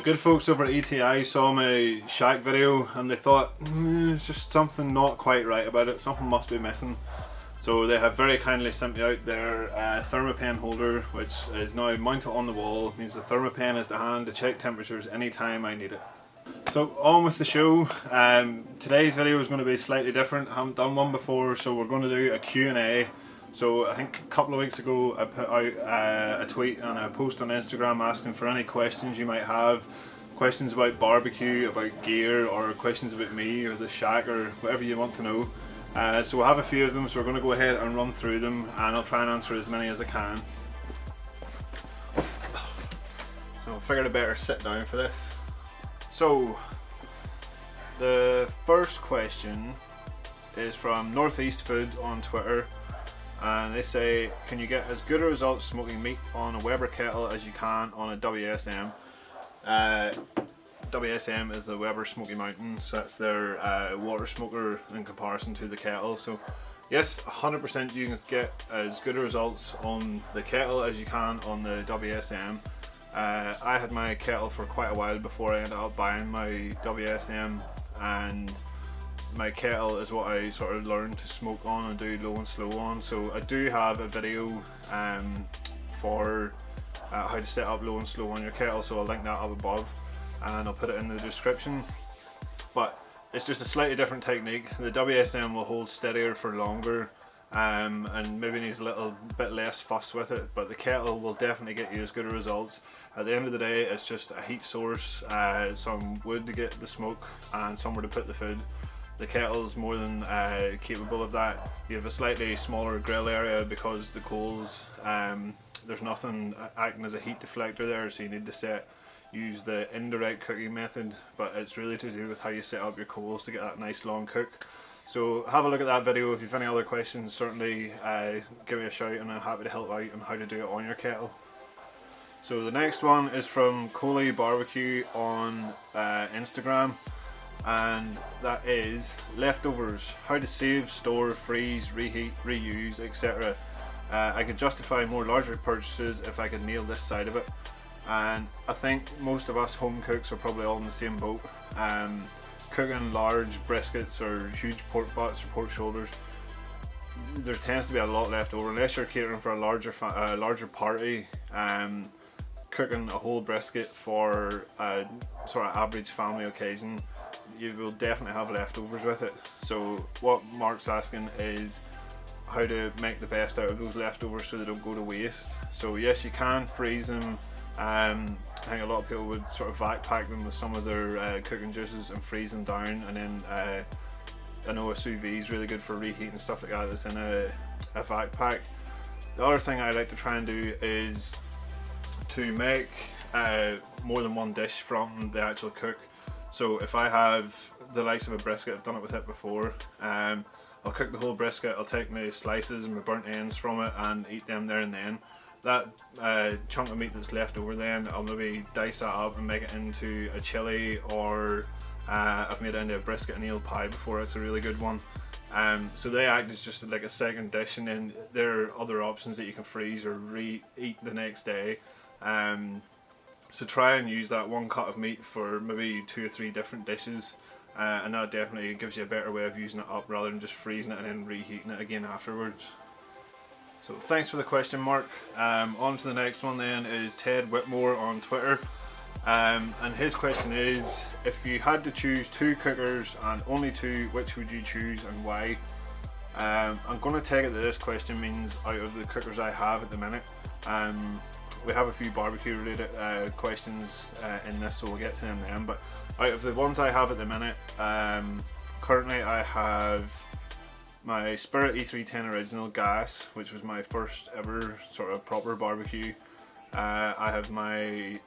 the good folks over at ETI saw my shack video and they thought, there's just something not quite right about it, something must be missing. So they have very kindly sent me out their thermopen holder, which is now mounted on the wall. It means the thermopen is to hand to check temperatures anytime I need it. So on with the show. Today's video is going to be slightly different. I haven't done one before, so we're going to do a Q&A. So I think a couple of weeks ago I put out a tweet and a post on Instagram asking for any questions you might have. Questions about barbecue, about gear, or questions about me or the shack or whatever you want to know. So we'll have a few of them, so we're going to go ahead and run through them and I'll try and answer as many as I can. So I figured I better sit down for this. So the first question is from Northeast Food on Twitter. And they say, can you get as good a result smoking meat on a Weber Kettle as you can on a WSM? WSM is the Weber Smoky Mountain, so that's their water smoker in comparison to the kettle. So yes, 100% you can get as good a results on the kettle as you can on the WSM. I had my kettle for quite a while before I ended up buying my WSM, and my kettle is what I sort of learned to smoke on and do low and slow on. So I do have a video for how to set up low and slow on your kettle, so I'll link that up above and I'll put it in the description. But it's just a slightly different technique. The WSM will hold steadier for longer and maybe needs a little bit less fuss with it, but the kettle will definitely get you as good a results. At the end of the day, it's just a heat source, some wood to get the smoke and somewhere to put the food. The kettle's more than capable of that. You have a slightly smaller grill area because the coals, there's nothing acting as a heat deflector there, so you need to use the indirect cooking method, but it's really to do with how you set up your coals to get that nice long cook. So have a look at that video. If you have any other questions, certainly give me a shout and I'm happy to help out on how to do it on your kettle. So the next one is from Coley Barbecue on Instagram. And that is leftovers, how to save, store, freeze, reheat, reuse, etc. I could justify more larger purchases if I could nail this side of it, and I think most of us home cooks are probably all in the same boat. Cooking large briskets or huge pork butts or pork shoulders, there tends to be a lot left over unless you're catering for a larger party. Cooking a whole brisket for a sort of average family occasion, you will definitely have leftovers with it. So what Mark's asking is how to make the best out of those leftovers so they don't go to waste. So yes, you can freeze them. I think a lot of people would sort of vac pack them with some of their cooking juices and freeze them down, and then I know a sous vide is really good for reheating stuff like that that's in a vac pack. The other thing I like to try and do is to make more than one dish from the actual cook. So if I have the likes of a brisket, I've done it with it before, I'll cook the whole brisket, I'll take my slices and my burnt ends from it and eat them there and then. That chunk of meat that's left over then, I'll maybe dice that up and make it into a chili, or I've made it into a brisket and eel pie before. It's a really good one. So they act as just like a second dish, and then there are other options that you can freeze or re-eat the next day. So try and use that one cut of meat for maybe 2 or 3 different dishes, and that definitely gives you a better way of using it up rather than just freezing it and then reheating it again afterwards. So thanks for the question, Mark. On to the next one then is Ted Whitmore on Twitter, and his question is, if you had to choose 2 cookers and only 2, which would you choose and why? I'm going to take it that this question means out of the cookers I have at the minute. We have a few barbecue related questions in this, so we'll get to them then, but out of the ones I have at the minute, currently I have my Spirit E310 Original Gas, which was my first ever sort of proper barbecue. I have my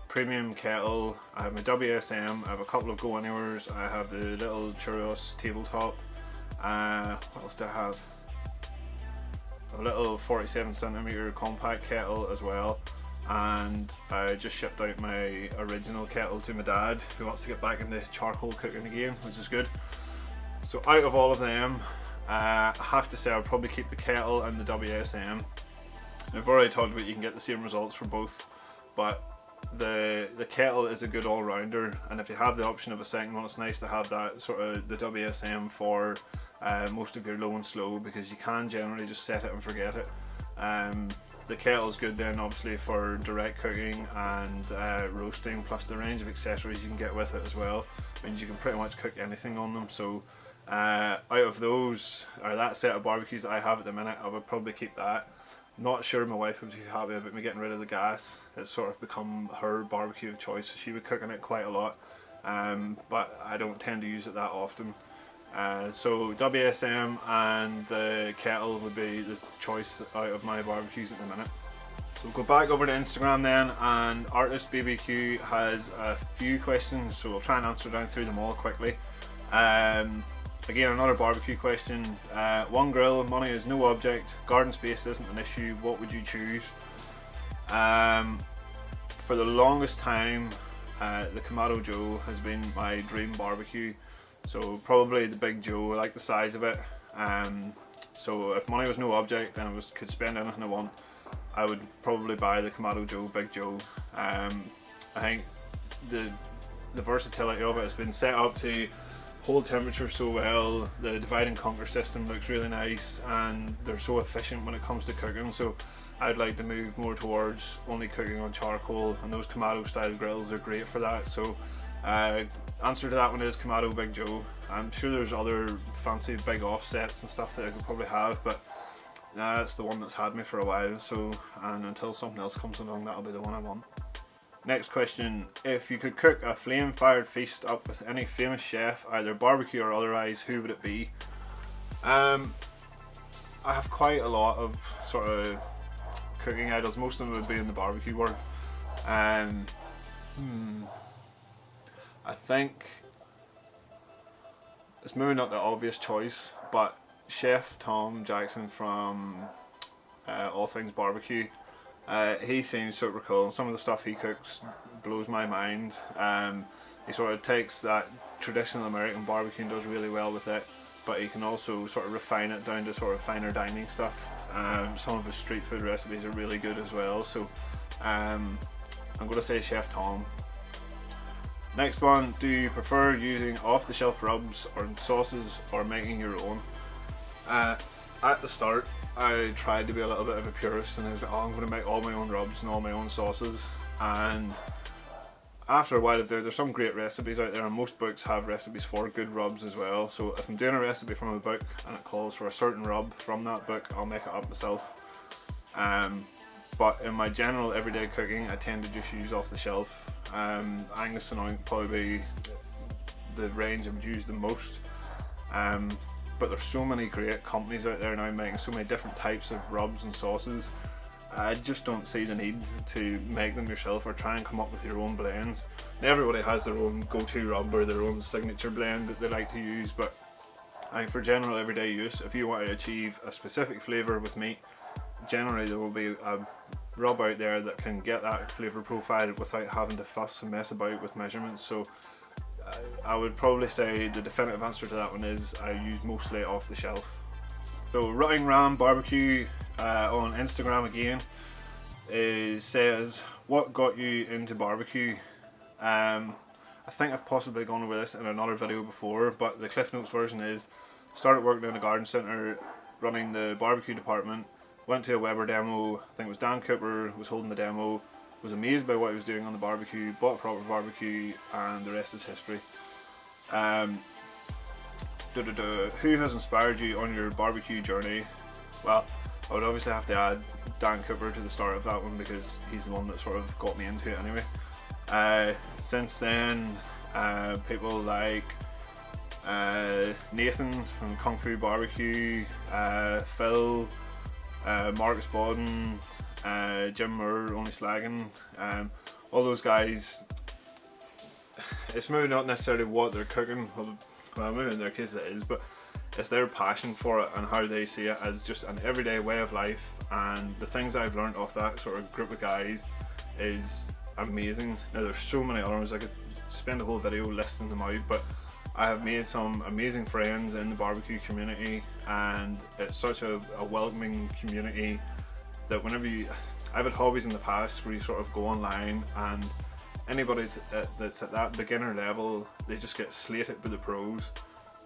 premium kettle, I have my WSM, I have a couple of Go Anywheres, I have the little Churros tabletop. What else do I have? A little 47cm compact kettle as well, and I just shipped out my original kettle to my dad, who wants to get back into charcoal cooking again, which is good. So out of all of them, I have to say I'll probably keep the kettle and the WSM. I've already talked about you can get the same results for both, but the kettle is a good all-rounder, and if you have the option of a second one, it's nice to have that sort of the WSM for most of your low and slow, because you can generally just set it and forget it. The kettle is good then obviously for direct cooking and roasting, plus the range of accessories you can get with it as well means you can pretty much cook anything on them. So out of those, or that set of barbecues that I have at the minute, I would probably keep that. Not sure my wife would be happy about me getting rid of the gas. It's sort of become her barbecue of choice, so she would cook in it quite a lot, but I don't tend to use it that often. So WSM and the kettle would be the choice out of my barbecues at the minute. So we'll go back over to Instagram then, and Artist BBQ has a few questions, so we'll try and answer down through them all quickly. Again, another barbecue question. One grill, money is no object, garden space isn't an issue, what would you choose? For the longest time, the Kamado Joe has been my dream barbecue. So probably the Big Joe. I like the size of it. So if money was no object and I could spend anything I want, I would probably buy the Kamado Joe, Big Joe. I think the versatility of it has been set up to hold temperature so well. The divide and conquer system looks really nice, and they're so efficient when it comes to cooking. So I'd like to move more towards only cooking on charcoal, and those Kamado style grills are great for that. So answer to that one is Kamado Big Joe. I'm sure there's other fancy big offsets and stuff that I could probably have, but that's the one that's had me for a while. So, and until something else comes along, that'll be the one I want. Next question: if you could cook a flame-fired feast up with any famous chef, either barbecue or otherwise, who would it be? I have quite a lot of sort of cooking idols. Most of them would be in the barbecue world. I think it's maybe not the obvious choice, but Chef Tom Jackson from All Things Barbecue. He seems super cool. Some of the stuff he cooks blows my mind. He sort of takes that traditional American barbecue and does really well with it, but he can also sort of refine it down to sort of finer dining stuff. Some of his street food recipes are really good as well. So I'm going to say Chef Tom. Next one: do you prefer using off-the-shelf rubs or sauces, or making your own? At the start, I tried to be a little bit of a purist, and I was like, oh, I'm going to make all my own rubs and all my own sauces. And after a while of there's some great recipes out there, and most books have recipes for good rubs as well. So if I'm doing a recipe from a book and it calls for a certain rub from that book, I'll make it up myself. But in my general everyday cooking, I tend to just use off the shelf. Angus and Oink probably be the range I've used the most. But there's so many great companies out there now making so many different types of rubs and sauces. I just don't see the need to make them yourself or try and come up with your own blends. Now, everybody has their own go-to rub or their own signature blend that they like to use, but I think for general everyday use, if you want to achieve a specific flavour with meat, generally there will be a rub out there that can get that flavour profile without having to fuss and mess about with measurements. So I would probably say the definitive answer to that one is I use mostly off the shelf. So Rutting Ram Barbecue on Instagram again says, what got you into barbecue? I think I've possibly gone over this in another video before, but the Cliff Notes version is: started working in a garden centre running the barbecue department, went to a Weber demo, I think it was Dan Cooper was holding the demo, was amazed by what he was doing on the barbecue, bought a proper barbecue, and the rest is history. Who has inspired you on your barbecue journey? Well, I would obviously have to add Dan Cooper to the start of that one, because he's the one that sort of got me into it anyway. Since then, people like Nathan from Kung Fu Barbecue, Phil, Marcus Bodden, Jim Moore, Only Slagging, all those guys. It's maybe not necessarily what they're cooking, well maybe in their case it is, but it's their passion for it and how they see it as just an everyday way of life. And the things I've learned off that sort of group of guys is amazing. Now there's so many others, I could spend a whole video listing them out, but I have made some amazing friends in the barbecue community, and it's such a welcoming community that whenever I've had hobbies in the past where you sort of go online and anybody that's at that beginner level, they just get slated by the pros.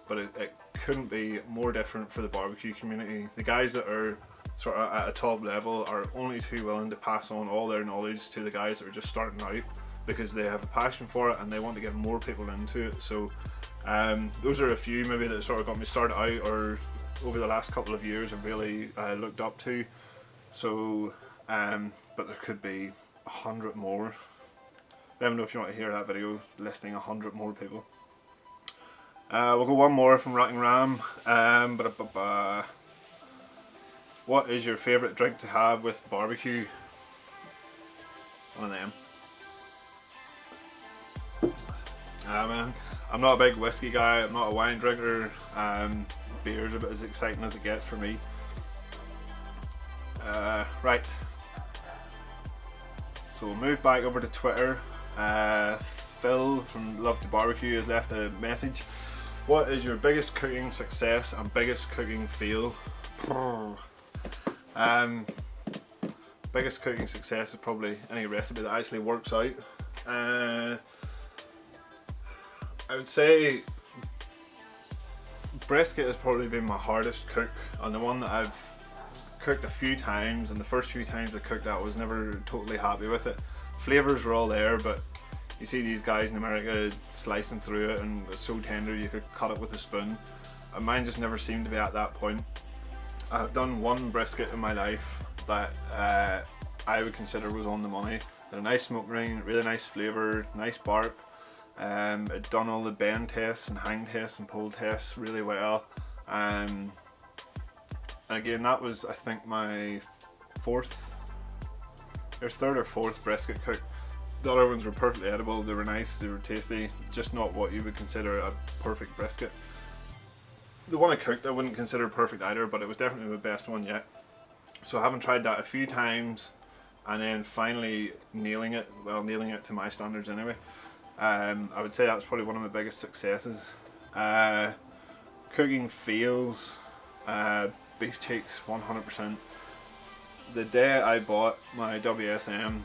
But it couldn't be more different for the barbecue community. The guys that are sort of at a top level are only too willing to pass on all their knowledge to the guys that are just starting out, because they have a passion for it and they want to get more people into it. So those are a few maybe that sort of got me started out, or over the last couple of years I've really looked up to. So but there could be 100 more. Let me know if you want to hear that video listing 100 more people. We'll go one more from Rocking Ram. What is your favourite drink to have with barbecue? One of them. Man, I'm not a big whiskey guy, I'm not a wine drinker. Beer's a bit as exciting as it gets for me. Right. So we'll move back over to Twitter. Phil from Love to Barbecue has left a message. What is your biggest cooking success and biggest cooking fail? Biggest cooking success is probably any recipe that actually works out. I would say brisket has probably been my hardest cook, and the one that I've cooked a few times, and the first few times I cooked that I was never totally happy with it. Flavours were all there, but you see these guys in America slicing through it and it's so tender you could cut it with a spoon, and mine just never seemed to be at that point. I've done one brisket in my life that I would consider was on the money. Had a nice smoke ring, really nice flavour, nice bark. I'd done all the bend tests and hang tests and pull tests really well. And again, that was, I think, my third or fourth brisket cook. The other ones were perfectly edible, they were nice, they were tasty, just not what you would consider a perfect brisket. The one I cooked I wouldn't consider perfect either, but it was definitely the best one yet. So having tried that a few times and then finally nailing it to my standards anyway, I would say that was probably one of my biggest successes. Cooking fails, beef cheeks 100%. The day I bought my WSM,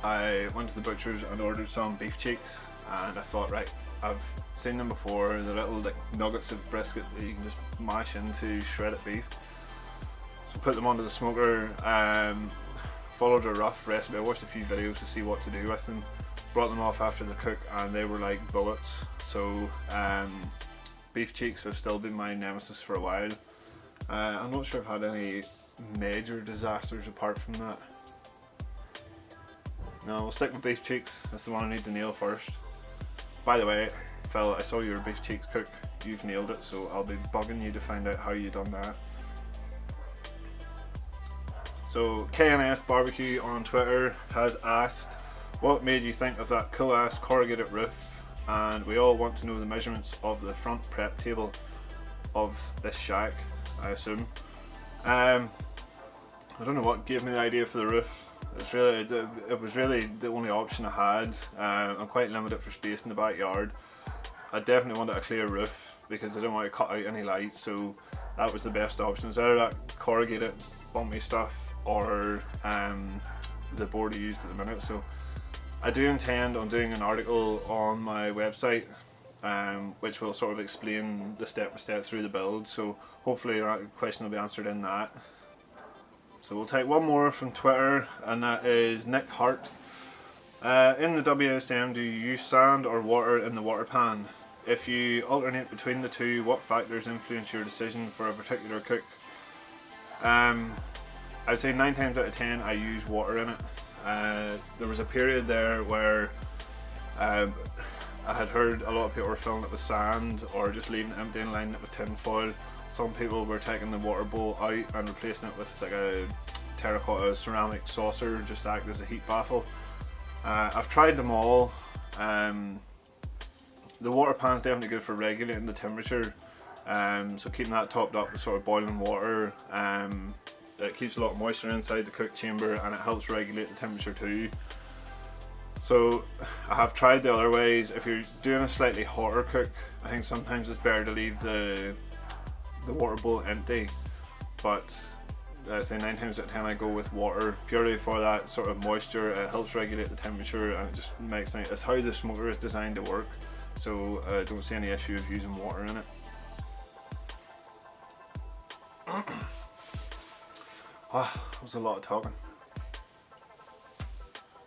I went to the butcher's and ordered some beef cheeks, and I thought, right, I've seen them before, the little like nuggets of brisket that you can just mash into shredded beef. So put them onto the smoker, followed a rough recipe. I watched a few videos to see what to do with them, brought them off after the cook and they were like bullets. So beef cheeks have still been my nemesis for a while. I'm not sure I've had any major disasters apart from that. No, we'll stick with beef cheeks, that's the one I need to nail first. By the way, Phil, I saw your beef cheeks cook, you've nailed it, so I'll be bugging you to find out how you done that. So KNS Barbecue on Twitter has asked, what made you think of that cool ass corrugated roof? And we all want to know the measurements of the front prep table of this shack, I assume. I don't know what gave me the idea for the roof. It was really the only option I had. I'm quite limited for space in the backyard. I definitely wanted a clear roof because I didn't want to cut out any light, so that was the best option. It was either that corrugated bumpy stuff or the board I used at the minute. So I do intend on doing an article on my website which will sort of explain the step by step through the build, so hopefully your question will be answered in that. So we'll take one more from Twitter, and that is Nick Hart. In the WSM, do you use sand or water in the water pan? If you alternate between the two, what factors influence your decision for a particular cook? I would say 9 times out of 10 I use water in it. There was a period there where I had heard a lot of people were filling it with sand or just leaving it empty and lining it with tin foil. Some people were taking the water bowl out and replacing it with like a terracotta ceramic saucer just to act as a heat baffle. I've tried them all. The water pan's definitely good for regulating the temperature, so keeping that topped up with sort of boiling water, it keeps a lot of moisture inside the cook chamber and it helps regulate the temperature too. So I have tried the other ways. If you're doing a slightly hotter cook, I think sometimes it's better to leave the water bowl empty, but say 9 times out of 10 I go with water, purely for that sort of moisture. It helps regulate the temperature and it just makes things, it's how the smoker is designed to work, so I don't see any issue of using water in it. That was a lot of talking.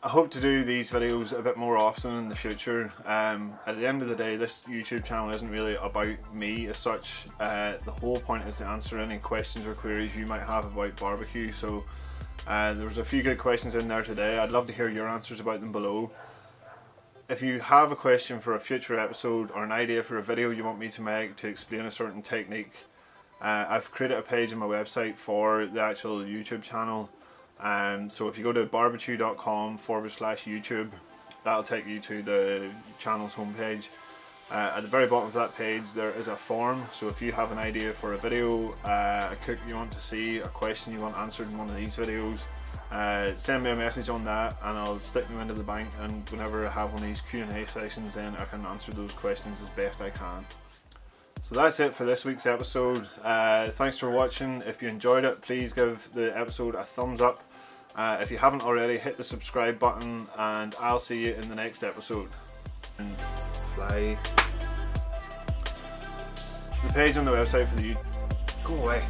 I hope to do these videos a bit more often in the future. At the end of the day, this YouTube channel isn't really about me as such. The whole point is to answer any questions or queries you might have about barbecue. So there was a few good questions in there today. I'd love to hear your answers about them below. If you have a question for a future episode or an idea for a video you want me to make to explain a certain technique, I've created a page on my website for the actual YouTube channel. So if you go to barbechoo.com/YouTube, that'll take you to the channel's homepage. At the very bottom of that page there is a form, so if you have an idea for a video, a cook you want to see, a question you want answered in one of these videos, send me a message on that and I'll stick them into the bank, and whenever I have one of these Q&A sessions then I can answer those questions as best I can. So that's it for this week's episode. Thanks for watching. If you enjoyed it, please give the episode a thumbs up. If you haven't already, hit the subscribe button, and I'll see you in the next episode. And fly. The page on the website for the go away.